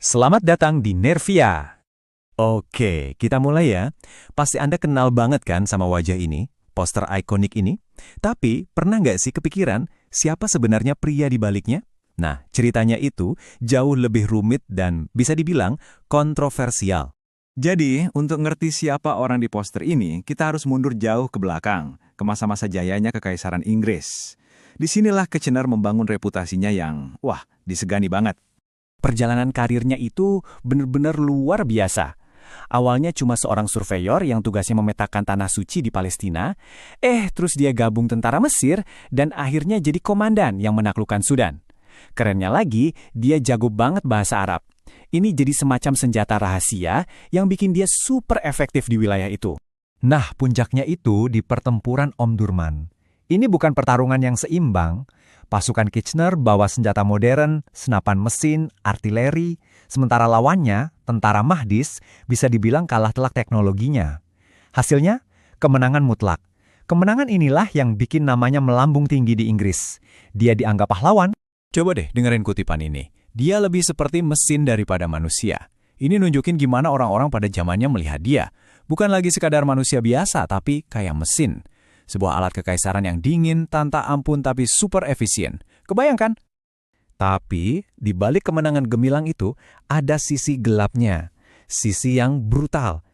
Selamat datang di Nervia. Oke, kita mulai ya. Pasti Anda kenal banget kan sama wajah ini, poster ikonik ini? Tapi, pernah nggak sih kepikiran siapa sebenarnya pria di baliknya? Nah, ceritanya itu jauh lebih rumit dan bisa dibilang kontroversial. Jadi, untuk ngerti siapa orang di poster ini, kita harus mundur jauh ke belakang, ke masa-masa jayanya Kekaisaran Inggris. Disinilah Kitchener membangun reputasinya yang, disegani banget. Perjalanan karirnya itu benar-benar luar biasa. Awalnya cuma seorang surveyor yang tugasnya memetakan tanah suci di Palestina, terus dia gabung tentara Mesir dan akhirnya jadi komandan yang menaklukkan Sudan. Kerennya lagi, dia jago banget bahasa Arab. Ini jadi semacam senjata rahasia yang bikin dia super efektif di wilayah itu. Nah, puncaknya itu di pertempuran Omdurman. Ini bukan pertarungan yang seimbang. Pasukan Kitchener bawa senjata modern, senapan mesin, artileri, sementara lawannya, tentara Mahdis, bisa dibilang kalah telak teknologinya. Hasilnya, kemenangan mutlak. Kemenangan inilah yang bikin namanya melambung tinggi di Inggris. Dia dianggap pahlawan. Coba deh dengerin kutipan ini. Dia lebih seperti mesin daripada manusia. Ini nunjukin gimana orang-orang pada zamannya melihat dia. Bukan lagi sekadar manusia biasa, tapi kayak mesin. Sebuah alat kekaisaran yang dingin, tanta ampun tapi super efisien. Kebayangkan? Tapi, di balik kemenangan gemilang itu, ada sisi gelapnya. Sisi yang brutal.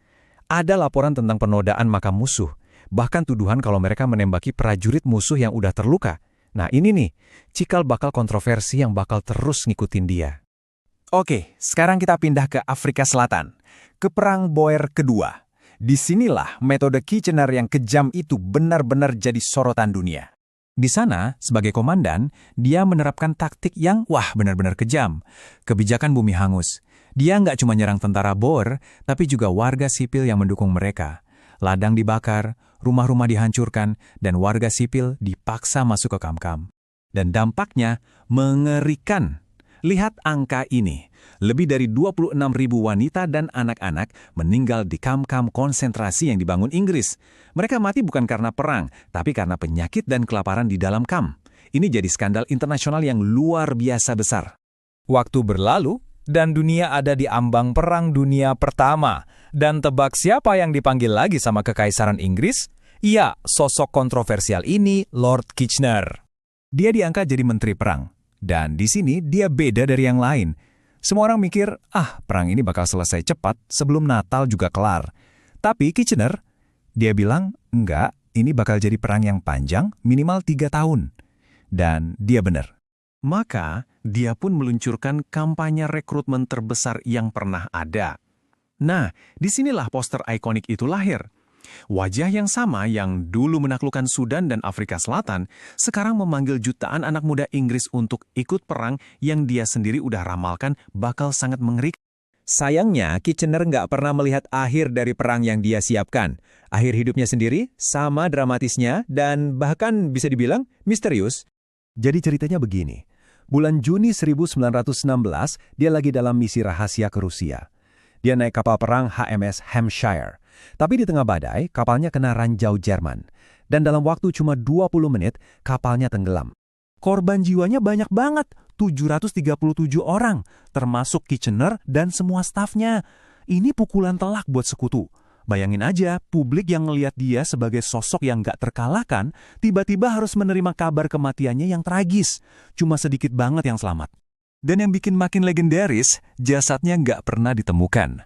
Ada laporan tentang penodaan makam musuh. Bahkan tuduhan kalau mereka menembaki prajurit musuh yang udah terluka. Nah ini nih, cikal bakal kontroversi yang bakal terus ngikutin dia. Oke, sekarang kita pindah ke Afrika Selatan. Ke Perang Boer kedua. Disinilah metode Kitchener yang kejam itu benar-benar jadi sorotan dunia. Di sana, sebagai komandan, dia menerapkan taktik yang benar-benar kejam. Kebijakan bumi hangus. Dia nggak cuma nyerang tentara Boer, tapi juga warga sipil yang mendukung mereka. Ladang dibakar, rumah-rumah dihancurkan, dan warga sipil dipaksa masuk ke kamp-kamp. Dan dampaknya mengerikan. Lihat angka ini. Lebih dari 26.000 wanita dan anak-anak meninggal di kamp-kamp konsentrasi yang dibangun Inggris. Mereka mati bukan karena perang, tapi karena penyakit dan kelaparan di dalam kamp. Ini jadi skandal internasional yang luar biasa besar. Waktu berlalu, dan dunia ada di ambang Perang Dunia Pertama. Dan tebak siapa yang dipanggil lagi sama Kekaisaran Inggris? Ya, sosok kontroversial ini Lord Kitchener. Dia diangkat jadi menteri perang. Dan di sini dia beda dari yang lain. Semua orang mikir, perang ini bakal selesai cepat sebelum Natal juga kelar. Tapi Kitchener, dia bilang, enggak, ini bakal jadi perang yang panjang, minimal 3 tahun. Dan dia benar. Maka, dia pun meluncurkan kampanye rekrutmen terbesar yang pernah ada. Nah, disinilah poster ikonik itu lahir. Wajah yang sama yang dulu menaklukkan Sudan dan Afrika Selatan, sekarang memanggil jutaan anak muda Inggris untuk ikut perang yang dia sendiri udah ramalkan bakal sangat mengerikan. Sayangnya, Kitchener nggak pernah melihat akhir dari perang yang dia siapkan. Akhir hidupnya sendiri sama dramatisnya dan bahkan bisa dibilang misterius. Jadi ceritanya begini. Bulan Juni 1916, dia lagi dalam misi rahasia ke Rusia. Dia naik kapal perang HMS Hampshire. Tapi di tengah badai, kapalnya kena ranjau Jerman. Dan dalam waktu cuma 20 menit, kapalnya tenggelam. Korban jiwanya banyak banget, 737 orang, termasuk Kitchener dan semua stafnya. Ini pukulan telak buat sekutu. Bayangin aja, publik yang ngelihat dia sebagai sosok yang gak terkalahkan, tiba-tiba harus menerima kabar kematiannya yang tragis. Cuma sedikit banget yang selamat. Dan yang bikin makin legendaris, jasadnya gak pernah ditemukan.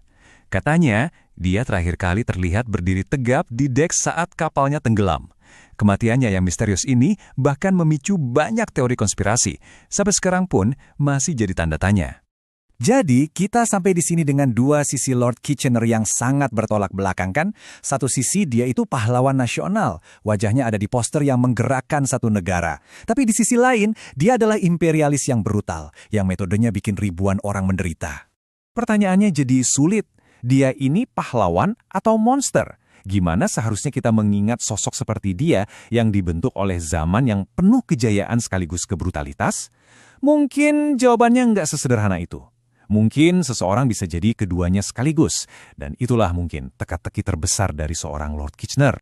Katanya, dia terakhir kali terlihat berdiri tegap di dek saat kapalnya tenggelam. Kematiannya yang misterius ini bahkan memicu banyak teori konspirasi. Sampai sekarang pun masih jadi tanda tanya. Jadi, kita sampai di sini dengan dua sisi Lord Kitchener yang sangat bertolak belakang kan? Satu sisi dia itu pahlawan nasional. Wajahnya ada di poster yang menggerakkan satu negara. Tapi di sisi lain, dia adalah imperialis yang brutal, yang metodenya bikin ribuan orang menderita. Pertanyaannya jadi sulit. Dia ini pahlawan atau monster? Gimana seharusnya kita mengingat sosok seperti dia yang dibentuk oleh zaman yang penuh kejayaan sekaligus kebrutalitas? Mungkin jawabannya nggak sesederhana itu. Mungkin seseorang bisa jadi keduanya sekaligus. Dan itulah mungkin teka-teki terbesar dari seorang Lord Kitchener.